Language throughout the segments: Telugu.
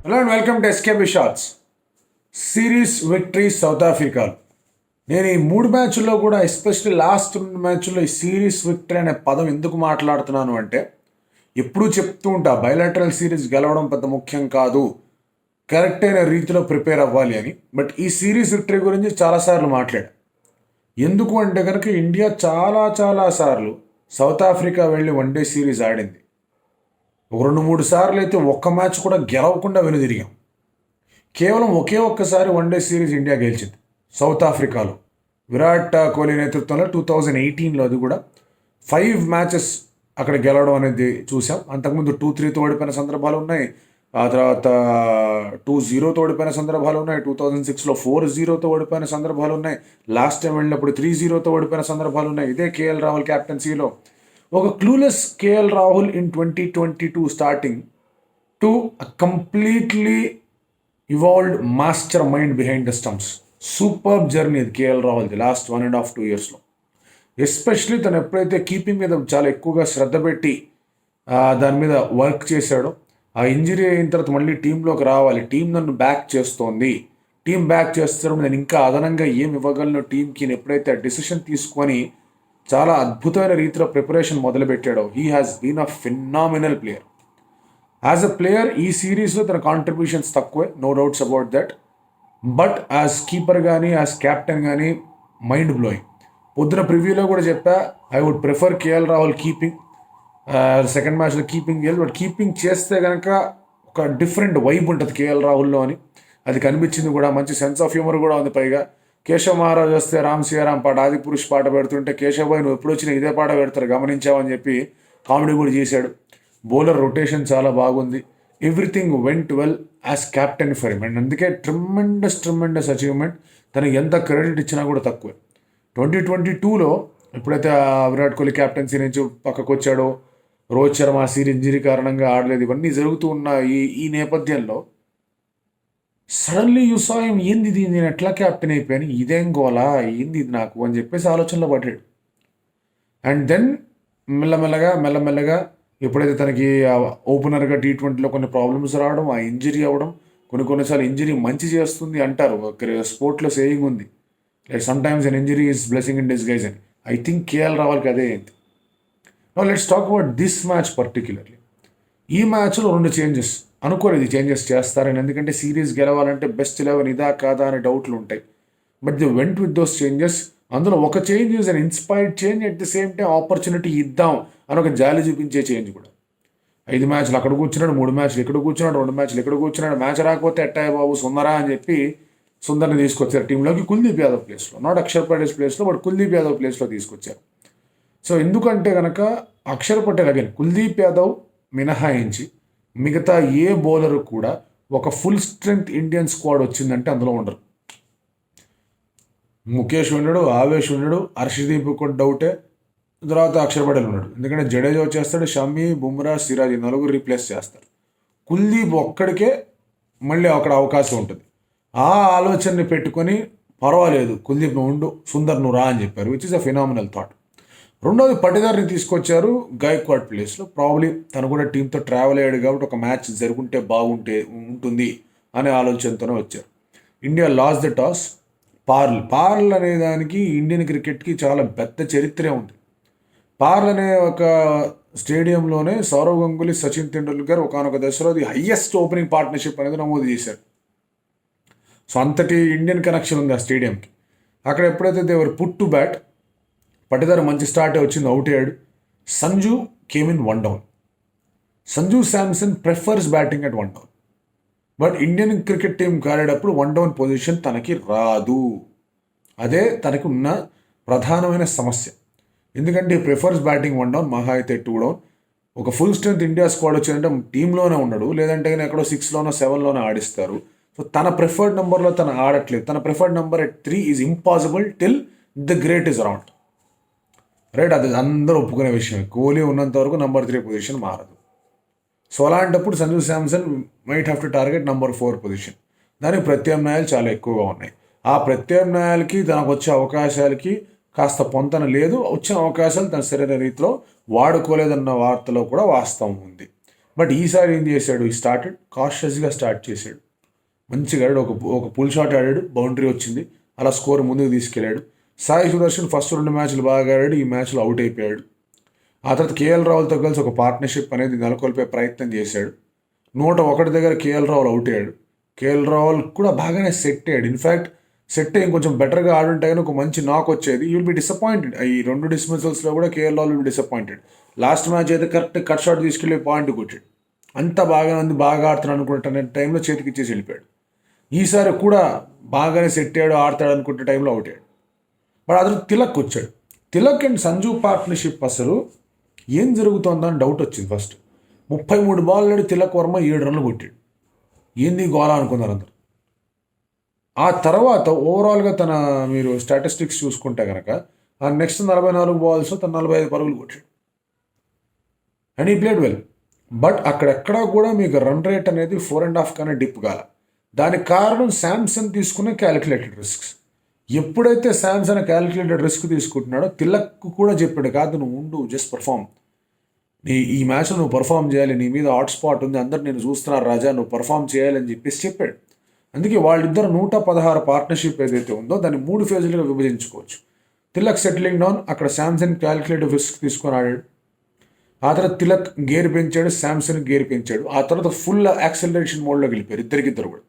Hello and welcome to SKB shorts. Series victory South ఆఫ్రికాలో నేను ఈ మూడు మ్యాచ్ల్లో కూడా ఎస్పెషల్లీ లాస్ట్ రెండు మ్యాచ్ల్లో ఈ సిరీస్ విక్టరీ అనే పదం ఎందుకు మాట్లాడుతున్నాను అంటే ఎప్పుడూ చెప్తూ ఉంటా బయలాటరల్ సిరీస్ గెలవడం పెద్ద ముఖ్యం కాదు, కరెక్ట్ అయిన రీతిలో ప్రిపేర్ అవ్వాలి అని. బట్ ఈ సిరీస్ విక్టరీ గురించి చాలాసార్లు మాట్లాడా. ఎందుకు అంటే కనుక ఇండియా చాలా చాలా సార్లు సౌత్ ఆఫ్రికా వెళ్ళి వన్డే సిరీస్ ఆడింది. ఒక రెండు మూడు సార్లు అయితే ఒక్క మ్యాచ్ కూడా గెలవకుండా వెనుదిరిగాం. కేవలం ఒకే ఒక్కసారి వన్డే సిరీస్ ఇండియా గెలిచింది సౌత్ ఆఫ్రికాలో, విరాట్ కోహ్లీ నేతృత్వంలో 2018లో. అది కూడా 5 మ్యాచెస్ అక్కడ గెలవడం అనేది చూసాం. అంతకుముందు 2-3తో ఓడిపోయిన సందర్భాలు ఉన్నాయి, ఆ తర్వాత 2-0తో ఓడిపోయిన సందర్భాలు ఉన్నాయి, 2006లో 4-0తో ఓడిపోయిన సందర్భాలు ఉన్నాయి, లాస్ట్ టైం వెళ్ళినప్పుడు 3-0తో ఓడిపోయిన సందర్భాలు ఉన్నాయి ఇదే కేఎల్ రాహుల్ క్యాప్టెన్సీలో. ఒక clueless KL Rahul in 2022 starting to completely evolved master mind behind the stumps. Super journey అది కేఎల్ రాహుల్ది లాస్ట్ 1.5-2 ఇయర్స్లో. ఎస్పెషలీ తను ఎప్పుడైతే కీపింగ్ మీద చాలా ఎక్కువగా శ్రద్ధ పెట్టి దాని మీద వర్క్ చేశాడో, ఆ ఇంజరీ అయిన తర్వాత మళ్ళీ టీంలోకి రావాలి, టీం నన్ను బ్యాక్ చేస్తోంది, టీం బ్యాక్ చేస్తాడు, నేను ఇంకా అదనంగా ఏం ఇవ్వగలను టీంకి ఎప్పుడైతే ఆ డెసిషన్ తీసుకొని చాలా అద్భుతమైన రీతిలో ప్రిపరేషన్ మొదలుపెట్టాడో, he has been a phenomenal player. As a player ఈ సిరీస్లో తన కాంట్రిబ్యూషన్స్ తక్కువే, no doubts about that. But as keeper కానీ యాజ్ క్యాప్టెన్ కానీ మైండ్ బ్లోయింగ్. పొద్దున ప్రివ్యూలో కూడా చెప్పా, I would prefer KL Rahul keeping. Second మ్యాచ్లో కీపింగ్ చేయాలి, బట్ కీపింగ్ చేస్తే కనుక ఒక డిఫరెంట్ వైబ్ ఉంటుంది కేఎల్ రాహుల్లో అని అది కనిపించింది కూడా. మంచి సెన్స్ ఆఫ్ హ్యూమర్ కూడా ఉంది. పైగా కేశవ్ మహారాజ్ వస్తే రామ్ సియారాం పాట, ఆది పురుష్ పాట పెడుతుంటే కేశవ్ భాయ్ నువ్వు ఎప్పుడు వచ్చినా ఇదే పాట పెడతారు గమనించావని చెప్పి కామెడీ కూడా చేశాడు. బౌలర్ రొటేషన్ చాలా బాగుంది. Everything went well as captain for him. And అందుకే ట్రిమెండస్ అచీవ్మెంట్. తనకి ఎంత క్రెడిట్ ఇచ్చినా కూడా తక్కువే. 2022లో ఎప్పుడైతే విరాట్ కోహ్లీ క్యాప్టెన్సీ నుంచి పక్కకు వచ్చాడో, రోహిత్ శర్మ సిరీస్ ఇంజరీ కారణంగా ఆడలేదు, ఇవన్నీ జరుగుతూ ఉన్న ఈ నేపథ్యంలో సడన్లీ యూ సా హిమ్, ఏంది ఇది, నేను ఎట్లా క్యాప్టెన్ అయిపోయాను, ఇదేం గోలా, ఏంది ఇది నాకు అని చెప్పేసి ఆలోచనలో పడ్డాడు. అండ్ దెన్ మెల్లమెల్లగా ఎప్పుడైతే తనకి ఓపెనర్గా T20లో కొన్ని ప్రాబ్లమ్స్ రావడం, ఆ ఇంజరీ అవ్వడం, కొన్నిసార్లు ఇంజరీ మంచి చేస్తుంది అంటారు, స్పోర్ట్లో సేయింగ్ ఉంది, like some times an injury is blessing in disguise అని. ఐ థింక్ కేఎల్ రాహుల్కి అదే అయింది. Now let's talk about this match particularly. ఈ మ్యాచ్లో 2 చేంజెస్ అనుకోలేదు చేంజెస్ చేస్తారని, ఎందుకంటే సిరీస్ గెలవాలంటే బెస్ట్ 11 ఇదా కాదా అనే డౌట్లు ఉంటాయి. But the went with those changes. అందులో ఒక change is an inspired change, at the same time opportunity ఇద్దాం అని ఒక జాలి చూపించే చేంజ్ కూడా. 5 మ్యాచ్లు అక్కడ కూర్చున్నాడు, 3 మ్యాచ్లు ఇక్కడ కూర్చున్నాడు, 2 మ్యాచ్లు ఇక్కడ కూర్చున్నాడు. మ్యాచ్ రాకపోతే ఎట్టాయి బాబు సుందరా అని చెప్పి సుందర్ని తీసుకొచ్చారు టీంలోకి, కుల్దీప్ యాదవ్ ప్లేస్లో. నాట్ అక్షర్ పటేల్ ప్లేస్లో, బట్ కుల్దీప్ యాదవ్ ప్లేస్లో తీసుకొచ్చారు. సో ఎందుకంటే కనుక అక్షర్ పటేల్ అగైన్ కుల్దీప్ యాదవ్ మినహాయించి మిగతా ఏ బౌలర్ కూడా ఒక ఫుల్ స్ట్రెంగ్త్ ఇండియన్ స్క్వాడ్ వచ్చిందంటే అందులో ఉండరు. ముఖేష్ ఉన్నాడు, ఆవేష్ ఉన్నాడు, హర్షదీప్ కూడా డౌటే, తర్వాత అక్షర్ పటేల్ ఉన్నాడు. ఎందుకంటే జడేజా వచ్చేస్తాడు, షమి, బుమ్రా, సిరాజ్ 4 రీప్లేస్ చేస్తారు. కుల్దీప్ ఒక్కడికే మళ్ళీ అక్కడ అవకాశం ఉంటుంది. ఆ ఆలోచనని పెట్టుకొని పర్వాలేదు కుల్దీప్ నువ్వు ఉండు, సుందర్ నువ్వు రా అని చెప్పారు, which is a phenomenal thought. రెండోది పటిదార్ని తీసుకొచ్చారు గాయక్వాడ్ ప్లేస్లో. ప్రాబ్లీ తను కూడా టీంతో ట్రావెల్ అయ్యాడు కాబట్టి ఒక మ్యాచ్ జరుగుంటే ఉంటుంది అనే ఆలోచనతోనే వచ్చారు. India loss the toss. Paarl అనే దానికి ఇండియన్ క్రికెట్కి చాలా పెద్ద చరిత్రే ఉంది. పార్ల్ అనే ఒక స్టేడియంలోనే సౌరవ్ గంగూలీ, సచిన్ తెండూల్కర్ ఒకనొక దశలో అది హయ్యెస్ట్ ఓపెనింగ్ పార్ట్నర్షిప్ అనేది నమోదు చేశారు. సో అంతటి ఇండియన్ కనెక్షన్ ఉంది ఆ స్టేడియంకి. అక్కడ ఎప్పుడైతే దేవర్ పుట్ టు బ్యాట్, పటిదార్ మంచి స్టార్ట్ వచ్చింది, అవుట్ అయ్యాడు. Sanju came in 1 down. Sanju Samson prefers batting at 1 down. But Indian cricket team ఆడేటప్పుడు 1 డౌన్ పొజిషన్ తనకి రాదు. అదే తనకి ఉన్న ప్రధానమైన సమస్య. ఎందుకంటే ప్రిఫర్స్ బ్యాటింగ్ 1 డౌన్, మహా అయితే 2 డౌన్. ఒక ఫుల్ స్ట్రెంత్ ఇండియా స్క్వాడ్ వచ్చిందంటే టీంలోనే ఉండడు, లేదంటే ఎక్కడో 6లోనో 7లోనో ఆడిస్తారు. సో తన ప్రిఫర్డ్ నెంబర్లో తను ఆడట్లేదు. తన preferred number at 3 is impossible till the great is around. Right, అది అందరూ ఒప్పుకునే విషయం. కోహ్లీ ఉన్నంత వరకు నెంబర్ 3 పొజిషన్ మారదు. సో అలాంటప్పుడు Sanju Samson might have to target number 4 position. దానికి ప్రత్యామ్నాయాలు చాలా ఎక్కువగా ఉన్నాయి. ఆ ప్రత్యామ్నాయాలకి తనకు వచ్చే అవకాశాలకి కాస్త పొంతన లేదు. వచ్చిన అవకాశాలు తన సరైన రీతిలో వాడుకోలేదన్న వార్తలో కూడా వాస్తవం ఉంది. బట్ ఈసారి ఏం చేశాడు, ఈ స్టార్టెడ్ కాషియస్గా స్టార్ట్ చేశాడు. మంచిగా ఆడాడు, ఒక పుల్ షాట్ ఆడాడు, బౌండరీ వచ్చింది, అలా స్కోర్ ముందుకు తీసుకెళ్ళాడు. సాయి సుదర్శన్ ఫస్ట్ 2 మ్యాచ్లు బాగా ఆడాడు, ఈ మ్యాచ్లో అవుట్ అయిపోయాడు. ఆ తర్వాత కేఎల్ రాహుల్తో కలిసి ఒక పార్ట్నర్షిప్ అనేది నెలకొల్పే ప్రయత్నం చేశాడు. 101 దగ్గర కేఎల్ రాహుల్ అవుట్ అయ్యాడు. కేఎల్ రాహుల్ కూడా బాగానే సెట్ అయ్యాడు. ఇన్ఫ్యాక్ట్ సెట్ అయ్యి కొంచెం బెటర్గా ఆడుంటే కానీ ఒక మంచి నాక్ వచ్చేది. You will be disappointed. ఈ 2 డిస్మిసల్స్లో కూడా KL Rahul will be disappointed. Last match అయితే కరెక్ట్ కట్ షాట్ తీసుకెళ్ళి పాయింట్ కొట్టాడు. అంత బాగా ఉంది, బాగా ఆడుతున్నాడు అనుకుంటున్న టైంలో చేతికి ఇచ్చేసి వెళ్ళిపోయాడు. ఈసారి కూడా బాగానే సెట్ అయ్యాడు, ఆడతాడు అనుకుంటే టైంలో అవుట్ అయ్యాడు. బట్ అతను తిలక్ వచ్చాడు. తిలక్ అండ్ సంజు పార్ట్నర్షిప్ అసలు ఏం జరుగుతుందని డౌట్ వచ్చింది. ఫస్ట్ 33 బాల్ ఆడి తిలక్ వర్మ 7 రన్లు కొట్టాడు. ఏంది గోలా అనుకున్నారు అందరు. ఆ తర్వాత ఓవరాల్గా మీరు స్టాటిస్టిక్స్ చూసుకుంటే కనుక ఆ నెక్స్ట్ 44 బాల్స్ తను 45 పరుగులు కొట్టాడు. అండ్ ఈ ప్లేడ్ వెల్. బట్ అక్కడెక్కడా కూడా మీకు రన్ రేట్ అనేది 4.5 కన్నా డిప్ కాల. దానికి కారణం శాంసన్ తీసుకున్న క్యాలిక్యులేటెడ్ రిస్క్స్. ఎప్పుడైతే శాంసన్ క్యాలిక్యులేటెడ్ రిస్క్ తీసుకుంటున్నాడో తిలక్ కూడా చెప్పాడు, కాదు నువ్వు ఉండు, జస్ట్ పర్ఫామ్, ఈ మ్యాచ్లో నువ్వు పర్ఫామ్ చేయాలి, నీ మీద హాట్ స్పాట్ ఉంది, అందరు నేను చూస్తున్నారు రాజా, నువ్వు పర్ఫామ్ చేయాలని చెప్పాడు. అందుకే వాళ్ళిద్దరు 116 పార్ట్నర్షిప్ ఏదైతే ఉందో దాన్ని 3 ఫేజులుగా విభజించుకోవచ్చు. తిలక్ సెటిలింగ్ డౌన్, అక్కడ శాంసన్ క్యాలిక్యులేటివ్ రిస్క్ తీసుకొని ఆడాడు. ఆ తర్వాత తిలక్ గేర్ పెంచాడు, శాంసన్ గేర్ పెంచాడు. ఆ తర్వాత ఫుల్ యాక్సలరేషన్ మోడ్లోకి వెళ్ళిపోయారు ఇద్దరు కూడా.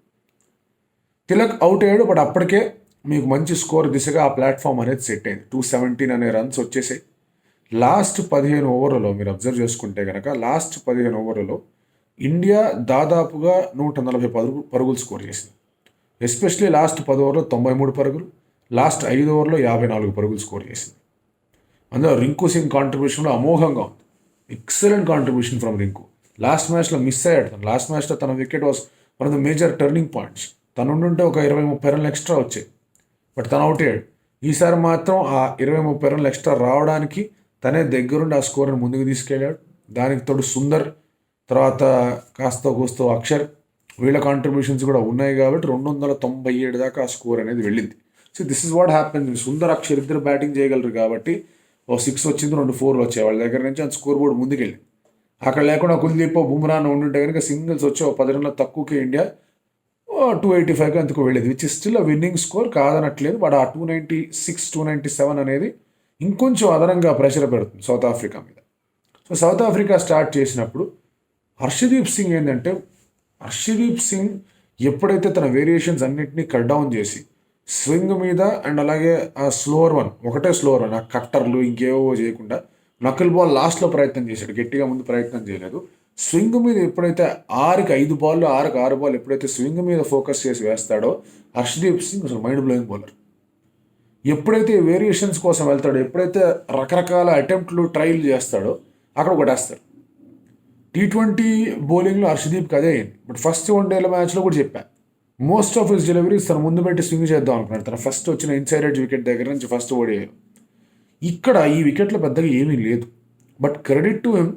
తిలక్ అవుట్ అయ్యాడు, బట్ అప్పటికే మీకు మంచి స్కోర్ దిశగా ఆ ప్లాట్ఫామ్ అనేది సెట్ అయింది. 217 అనే రన్స్ వచ్చేసాయి. లాస్ట్ 15 ఓవర్లలో మీరు అబ్జర్వ్ చేసుకుంటే కనుక లాస్ట్ 15 ఓవర్లలో ఇండియా దాదాపుగా 140 పరుగులు స్కోర్ చేసింది. ఎస్పెషలీ లాస్ట్ 10 ఓవర్లో 93 పరుగులు, లాస్ట్ 5 ఓవర్లో 54 పరుగులు స్కోర్ చేసింది. అందులో రింకు సింగ్ కాంట్రిబ్యూషన్ అమోఘంగా ఉంది. Excellent contribution from Rinku. Last మ్యాచ్లో మిస్ అయ్యాడు. లాస్ట్ మ్యాచ్లో తన wicket was one of the major turning points. తను ఉండుంటే ఒక 20-30 రన్లు ఎక్స్ట్రా వచ్చాయి, బట్ తను అవుట్ అయ్యాడు. ఈసారి మాత్రం ఆ 20-30 రన్లు ఎక్స్ట్రా రావడానికి తనే దగ్గరుండి ఆ స్కోర్ని ముందుకు తీసుకెళ్ళాడు. దానికి తోడు సుందర్, తర్వాత కాస్త కూస్తో అక్షర్, వీళ్ళ కాంట్రిబ్యూషన్స్ కూడా ఉన్నాయి కాబట్టి 297 దాకా ఆ స్కోర్ అనేది వెళ్ళింది. So this is what happen. Sundar, Akshar ఇద్దరు బ్యాటింగ్ చేయగలరు కాబట్టి 6 వచ్చింది, 2 4 వచ్చాయి వాళ్ళ దగ్గర నుంచి. అది స్కోర్ బోర్డు ముందుకెళ్ళింది. అక్కడ లేకుండా కుల్దీప్, బుమ్రాను ఉండుంటే కనుక సింగిల్స్ వచ్చి 10 రన్ల తక్కువకి ఇండియా 285కి అంతకు వెళ్ళేది, which is still winning score కాదనట్లేదు. బట్ ఆ 296, 297 అనేది ఇంకొంచెం అదనంగా ప్రెషర్ పెడుతుంది సౌత్ ఆఫ్రికా మీద. సో సౌత్ ఆఫ్రికా స్టార్ట్ చేసినప్పుడు హర్షదీప్ సింగ్ ఏంటంటే, హర్షదీప్ సింగ్ ఎప్పుడైతే తన వేరియేషన్స్ అన్నింటినీ కట్ డౌన్ చేసి స్వింగ్ మీద అండ్ అలాగే ఆ ఒకటే స్లోవర్ వన్, ఆ కట్టర్లు ఇంకేవో చేయకుండా నకిల్ బాల్ లాస్ట్లో ప్రయత్నం చేశాడు, గట్టిగా ముందు ప్రయత్నం చేయలేదు. స్వింగ్ మీద ఎప్పుడైతే 6కి 5 బాల్, 6కి 6 బాల్ ఎప్పుడైతే స్వింగ్ మీద ఫోకస్ చేసి వేస్తాడో హర్షదీప్ సింగ్ అసలు మైండ్ బ్లోయింగ్ బౌలర్. ఎప్పుడైతే వేరియేషన్స్ కోసం వెళ్తాడో, ఎప్పుడైతే రకరకాల అటెంప్ట్లు ట్రైల్ చేస్తాడో అక్కడ కొట్టేస్తాడు. T20 బౌలింగ్లో హర్షదీప్కి అదే అయింది. బట్ ఫస్ట్ 1 డేల మ్యాచ్లో కూడా చెప్పాను, మోస్ట్ ఆఫ్ హిస్ డెలివరీస్ తన ముందు పెట్టి స్వింగ్ చేద్దాం అనుకున్నాడు. తన ఫస్ట్ వచ్చిన ఇన్సైడ్ ఎడ్జ్ వికెట్ దగ్గర నుంచి ఫస్ట్ ఓడియాడు. ఇక్కడ ఈ వికెట్లో పెద్దగా ఏమీ లేదు. బట్ క్రెడిట్ టు హిమ్,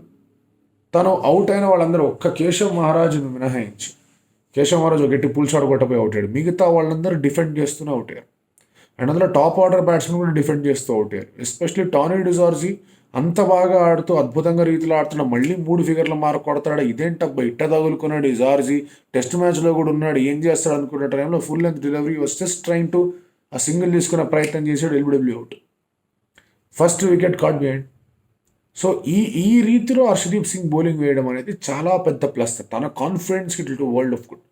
తను అవుట్ అయిన వాళ్ళందరూ ఒక్క కేశవ్ మహారాజ్ను మినహాయించి, కేశవ్ మహారాజ్ ఒక గట్టి పుల్ షాట్ కొట్టపోయి అవుట్ అయ్యాడు. మిగతా వాళ్ళందరూ డిఫెండ్ చేస్తూనే అవుట్ అయ్యారు. అండ్ అందులో టాప్ ఆర్డర్ బ్యాట్స్మెన్ కూడా డిఫెండ్ చేస్తూ అవుట్ అయ్యారు. ఎస్పెషలీ టానీ డిజార్జీ అంత బాగా ఆడుతూ అద్భుతంగా రీతిలో ఆడుతున్నాడు. మళ్ళీ 3 ఫిగర్ల మార్క్ కొడతాడు, ఇదేంటబ్బా ఇట్ట తగులుకున్నాడు డిజార్జీ, టెస్ట్ మ్యాచ్లో కూడా ఉన్నాడు, ఏం చేస్తాడు అనుకునే టైంలో full length delivery was just trying to ఆ సింగిల్ తీసుకునే ప్రయత్నం చేశాడు. LBW out, first wicket caught behind. So ఈ రీతిలో హర్షదీప్ సింగ్ బౌలింగ్ వేయడం అనేది చాలా పెద్ద ప్లస్. తన కాన్ఫిడెన్స్కి ఇటు వరల్డ్ ఆఫ్ గుడ్.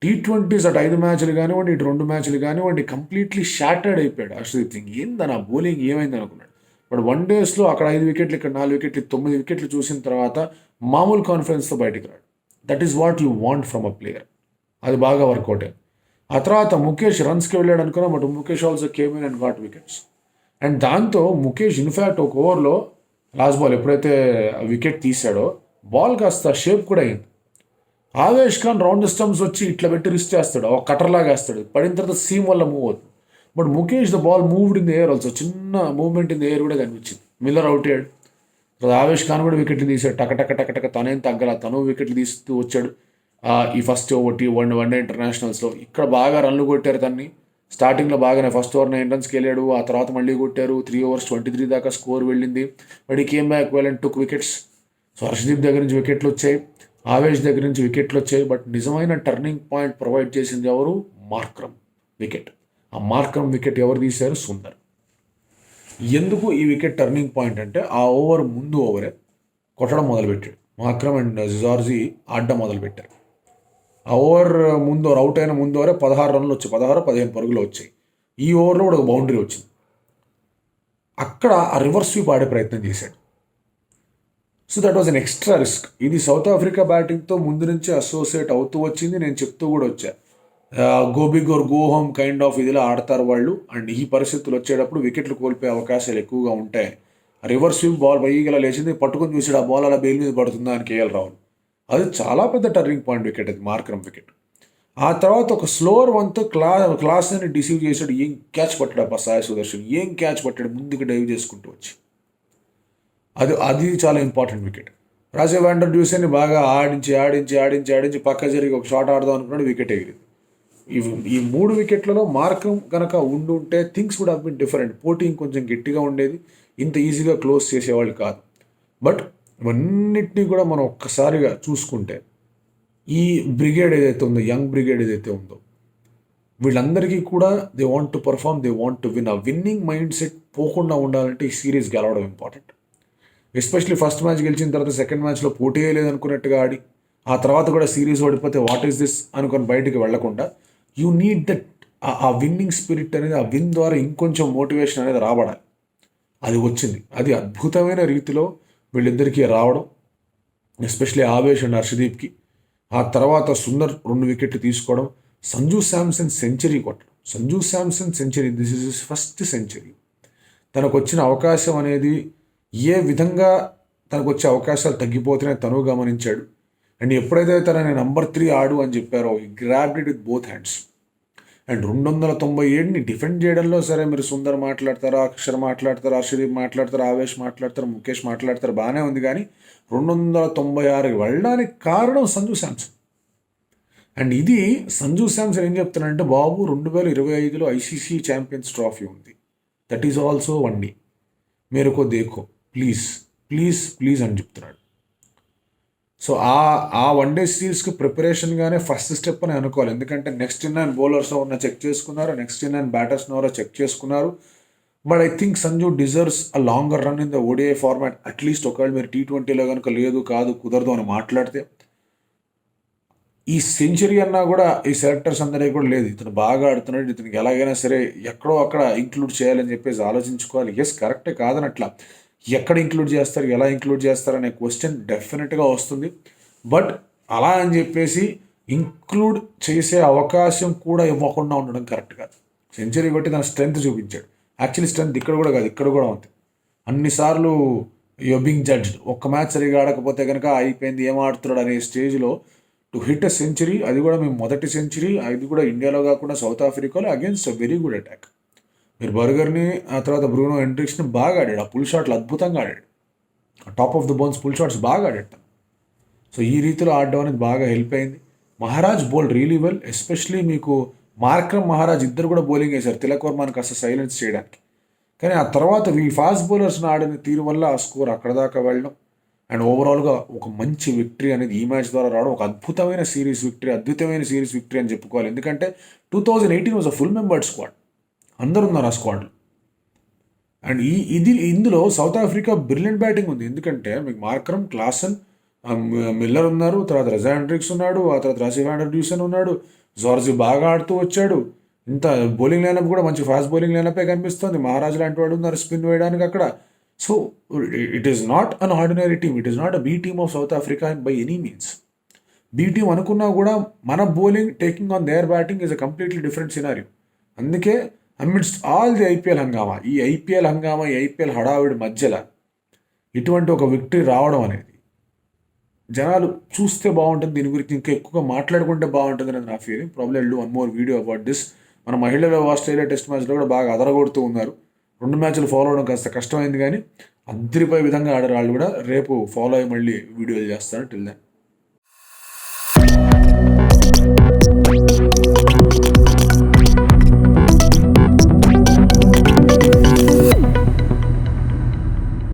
T20s అటు 5 మ్యాచ్లు కానివ్వండి, ఇటు 2 మ్యాచ్లు కానివ్వండి, కంప్లీట్లీ షాటర్డ్ అయిపోయాడు హర్షదీప్ సింగ్. ఏందని ఆ బౌలింగ్ ఏమైంది అనుకున్నాడు. బట్ 1 డేస్లో అక్కడ 5 వికెట్లు, ఇక్కడ 4 వికెట్లు, 9 వికెట్లు చూసిన తర్వాత మామూలు కాన్ఫిడెన్స్తో బయటికి రాడు. That is what you want from a player. అది బాగా వర్కౌట్ అయింది. ఆ తర్వాత ముఖేష్ రన్స్కి వెళ్ళాడు అనుకున్నా, but Mukesh also came in and got wickets. And దాంతో ముఖేష్ ఇన్ఫ్యాక్ట్ ఒక ఓవర్లో లాస్ట్ బాల్ ఎప్పుడైతే వికెట్ తీసాడో బాల్ కాస్త షేప్ కూడా అయింది. ఆవేష్ ఖాన్ రౌండ్ స్టంప్స్ వచ్చి ఇట్లా పెట్టి రిస్ట్ చేస్తాడు, ఒక కట్టర్లాగా వేస్తాడు, పడిన తర్వాత సీమ్ వల్ల మూవ్ అవుతుంది. But Mukesh the ball moved in the air also, చిన్న మూవ్మెంట్ ఇన్ ద ఎయిర్ కూడా కనిపించింది. మిల్లర్ అవుట్ అయ్యాడు. తర్వాత ఆవేష్ ఖాన్ కూడా వికెట్లు తీసాడు, టక తనేం తగ్గల, తను వికెట్లు తీస్తూ వచ్చాడు. ఈ ఫస్ట్ వన్ డే ఇంటర్నేషనల్స్లో ఇక్కడ బాగా రన్లు కొట్టారు తన్ని. స్టార్టింగ్లో బాగానే ఫస్ట్ ఓవర్ 9 రన్స్కి వెళ్ళాడు, ఆ తర్వాత మళ్ళీ కొట్టారు. 3 overs 23 దాకా స్కోర్ వెళ్ళింది. బట్ ఈ came back well and took wickets. So Harshdeep దగ్గర నుంచి వికెట్లు వచ్చాయి, ఆవేష్ దగ్గర నుంచి వికెట్లు వచ్చాయి. బట్ నిజమైన టర్నింగ్ పాయింట్ ప్రొవైడ్ చేసింది ఎవరు? Markram wicket. ఆ మార్క్రమ్ వికెట్ ఎవరు తీశారు? సుందర్. ఎందుకు ఈ వికెట్ టర్నింగ్ పాయింట్ అంటే ఆ ఓవర్ ముందు ఓవరే కొట్టడం మొదలుపెట్టాడు మార్క్రమ్ అండ్ జార్జీ ఆడడం మొదలుపెట్టారు. ఆ ఓవర్ ముందు అవుట్ అయిన ముందు ఓవరే 16 రన్లు వచ్చాయి, 16-15 పరుగులు వచ్చాయి. ఈ ఓవర్లో కూడా ఒక బౌండరీ వచ్చింది. అక్కడ ఆ రివర్స్ స్వీప్ ఆడే ప్రయత్నం చేశాడు. So that was an extra risk. ఇది సౌత్ ఆఫ్రికా బ్యాటింగ్తో ముందు నుంచి అసోసియేట్ అవుతూ వచ్చింది. నేను చెప్తూ కూడా వచ్చా, go big or go home kind of ఇదిలా ఆడతారు వాళ్ళు. అండ్ ఈ పరిస్థితులు వచ్చేటప్పుడు వికెట్లు కోల్పోయే అవకాశాలు ఎక్కువగా ఉంటాయి. రివర్స్ స్వింగ్ బాల్ పైగా లేచింది, పట్టుకొని చూసాడు, ఆ బాల్ అలా బెయిల్ మీద పడుతుందా అని కేఎల్ రాహుల్. అది చాలా పెద్ద టర్నింగ్ పాయింట్ వికెట్, అది మార్క్రమ్ వికెట్. ఆ తర్వాత ఒక స్లోవర్ వన్తో క్లాస్ అని డిసీవ్ చేశాడు. ఏం క్యాచ్ పట్టాడు అబ్బా సాయి సుదర్శన్, ఏం క్యాచ్ పట్టాడు ముందుకు డైవ్ చేసుకుంటూ వచ్చి. అది చాలా ఇంపార్టెంట్ వికెట్. రాజీవ్ వాండర్ డ్యూసెన్ని బాగా ఆడించి పక్క జరిగి ఒక షాట్ ఆడదాం అనుకున్నాడు, వికెట్ ఎగిరింది. ఈ 3 వికెట్లలో మార్క్రమ్ కనుక ఉండుంటే things would have been different. పోటీ ఇంకొంచెం గట్టిగా ఉండేది, ఇంత ఈజీగా క్లోజ్ చేసేవాళ్ళు కాదు. బట్ ఇవన్నిటినీ కూడా మనం ఒక్కసారిగా చూసుకుంటే ఈ బ్రిగేడ్ ఏదైతే ఉందో, యంగ్ బ్రిగేడ్ ఏదైతే ఉందో, వీళ్ళందరికీ కూడా they want to perform, they want to win. ఆ విన్నింగ్ మైండ్ సెట్ పోకుండా ఉండాలంటే ఈ సిరీస్ గెలవడం ఇంపార్టెంట్. ఎస్పెషలీ ఫస్ట్ మ్యాచ్ గెలిచిన తర్వాత సెకండ్ మ్యాచ్లో పోటీ లేదనుకున్నట్టుగా ఆడి ఆ తర్వాత కూడా సిరీస్ ఓడిపోతే వాట్ ఈస్ దిస్ అనుకొని బయటికి వెళ్లకుండా యూ నీడ్ దట్ ఆ విన్నింగ్ స్పిరిట్ అనేది, ఆ విన్ ద్వారా ఇంకొంచెం మోటివేషన్ అనేది రాబడాలి. అది వచ్చింది. అది అద్భుతమైన రీతిలో వీళ్ళిద్దరికీ రావడం, ఎస్పెషలీ ఆవేష్ అండ్ హర్షదీప్కి. ఆ తర్వాత సుందర్ 2 వికెట్లు తీసుకోవడం, సంజు శాంసన్ సెంచరీ కొట్టడం. Sanju Samson century, this is his first century. తనకు వచ్చిన అవకాశం అనేది ఏ విధంగా తనకు వచ్చే అవకాశాలు తగ్గిపోతున్నాయి తను గమనించాడు. అండ్ ఎప్పుడైతే తనని నంబర్ 3 ఆడు అని చెప్పారో, ఈ grabbed it with both hands. And 297ని డిఫెండ్ చేయడంలో సరే మీరు సుందర్ మాట్లాడతారు, అక్షర్ మాట్లాడతారు, హర్షదీప్ మాట్లాడతారు, ఆవేష్ మాట్లాడతారు, ముఖేష్ మాట్లాడతారు, బాగానే ఉంది. కానీ 296కి వెళ్ళడానికి కారణం సంజు శాంసన్. అండ్ ఇది సంజు శాంసన్ ఏం చెప్తున్నాడంటే, బాబు 2025లో ఐసీసీ ఛాంపియన్స్ ట్రోఫీ ఉంది, దట్ ఈజ్ ఆల్సో వన్డే, మేరకు దేఖో ప్లీజ్ ప్లీజ్ ప్లీజ్ అని చెప్తున్నాడు. సో ఆ వన్డే సిరీస్కి ప్రిపరేషన్గానే ఫస్ట్ స్టెప్ అని అనుకోవాలి. ఎందుకంటే నెక్స్ట్ ఇన్ 9 బౌలర్స్ ఉన్న చెక్ చేసుకున్నారు, నెక్స్ట్ ఇన్ 9 బ్యాటర్స్ ఎవరో చెక్ చేసుకున్నారు. But I think Sanju deserves a longer run in the ODI format. At least ఒకవేళ మీరు T20లో కనుక లేదు కాదు కుదరదు అని మాట్లాడితే, ఈ సెంచరీ అన్నా కూడా ఈ సెలెక్టర్స్ అందరికీ కూడా లేదు, ఇతను బాగా ఆడుతున్నాడు, ఇతనికి ఎలాగైనా సరే ఎక్కడో అక్కడ ఇంక్లూడ్ చేయాలని చెప్పేసి ఆలోచించుకోవాలి. ఎస్ కరెక్టే, కాదనట్లా. ఎక్కడ ఇంక్లూడ్ చేస్తారు, ఎలా ఇంక్లూడ్ చేస్తారు అనే క్వశ్చన్ డెఫినెట్గా వస్తుంది. బట్ అలా అని చెప్పేసి ఇంక్లూడ్ చేసే అవకాశం కూడా ఇవ్వకుండా ఉండడం కరెక్ట్ కాదు. సెంచరీ కొట్టి తన స్ట్రెంగ్త్ చూపించాడు. యాక్చువల్లీ స్ట్రెంగ్త్ ఇక్కడ కూడా కాదు, ఇక్కడ కూడా ఉంది. అన్నిసార్లు యు బీయింగ్ జడ్జ్డ్. ఒక్క మ్యాచ్ సరిగా ఆడకపోతే కనుక అయిపోయింది, ఏం ఆడుతున్నాడు అనే స్టేజ్లో టు హిట్ ఎ సెంచరీ, అది కూడా మేము మొదటి సెంచరీ, అది కూడా ఇండియాలో కాకుండా సౌత్ ఆఫ్రికాలో against a very good attack. మీరు బర్గర్ని, ఆ తర్వాత బ్రూనో హెండ్రిక్స్ని బాగా ఆడాడు, ఆ పుల్ షాట్లు అద్భుతంగా ఆడాడు, top of the bounce pull shots బాగా ఆడాడు. సో ఈ రీతిలో ఆడడం అనేది బాగా హెల్ప్ అయింది. Maharaj bowled really well, especially మీకు మార్క్రమ్, మహారాజ్ ఇద్దరు కూడా బౌలింగ్ వేశారు తిలక్ వర్మని కాస్త సైలెన్స్ చేయడానికి. కానీ ఆ తర్వాత ఈ ఫాస్ట్ బౌలర్స్ని ఆడిన తీరు వల్ల ఆ స్కోర్ అక్కడ దాకా వెళ్ళడం అండ్ ఓవరాల్గా ఒక మంచి విక్టరీ అనేది ఈ మ్యాచ్ ద్వారా రావడం, ఒక అద్భుతమైన సిరీస్ విక్టరీ అని చెప్పుకోవాలి. ఎందుకంటే 2018 was a full membered squad, అందరు ఉన్నారు ఆ స్క్వాడ్లో. అండ్ ఇందులో సౌత్ ఆఫ్రికా బ్రిలియంట్ బ్యాటింగ్ ఉంది. ఎందుకంటే మీకు మార్క్రమ్, క్లాసన్, మిల్లర్ ఉన్నారు, తర్వాత రెజా హెండ్రిక్స్ ఉన్నాడు, ఆ తర్వాత రాజీవ్ వాండర్ డ్యూసెన్ ఉన్నాడు, జార్జీ బాగా ఆడుతూ వచ్చాడు. ఇంత బౌలింగ్ లైనప్ కూడా మంచి ఫాస్ట్ బౌలింగ్ లైనప్పే కనిపిస్తుంది. మహారాజ్ లాంటి వాడు ఉన్నారు స్పిన్ వేయడానికి అక్కడ. So it is not an ordinary team, it is not a B team of south Africa by any means. B team అనుకున్నా కూడా మన bowling taking on their batting is a completely different scenario. అందుకే అమిడ్స్ట్ ఆల్ ది ఐపీఎల్ హంగామా, ఈ ఐపీఎల్ హడావిడి మధ్యలో ఇటువంటి ఒక విక్టరీ రావడం అనేది జనాలు చూస్తే బాగుంటుంది. దీని గురించి ఇంకా ఎక్కువగా మాట్లాడుకుంటే బాగుంటుంది అనేది నా feeling. Probably I'll do one more video about this. మన మహిళలు ఆస్ట్రేలియా టెస్ట్ మ్యాచ్లో కూడా బాగా అదరగొడుతూ ఉన్నారు. 2 మ్యాచ్లు ఫాలో అవడం కాస్త కష్టమైంది, కానీ అద్దరిపోయే విధంగా ఆడారు వాళ్ళు కూడా. రేపు ఫాలో అయ్యి మళ్ళీ వీడియోలు చేస్తాను. Till then.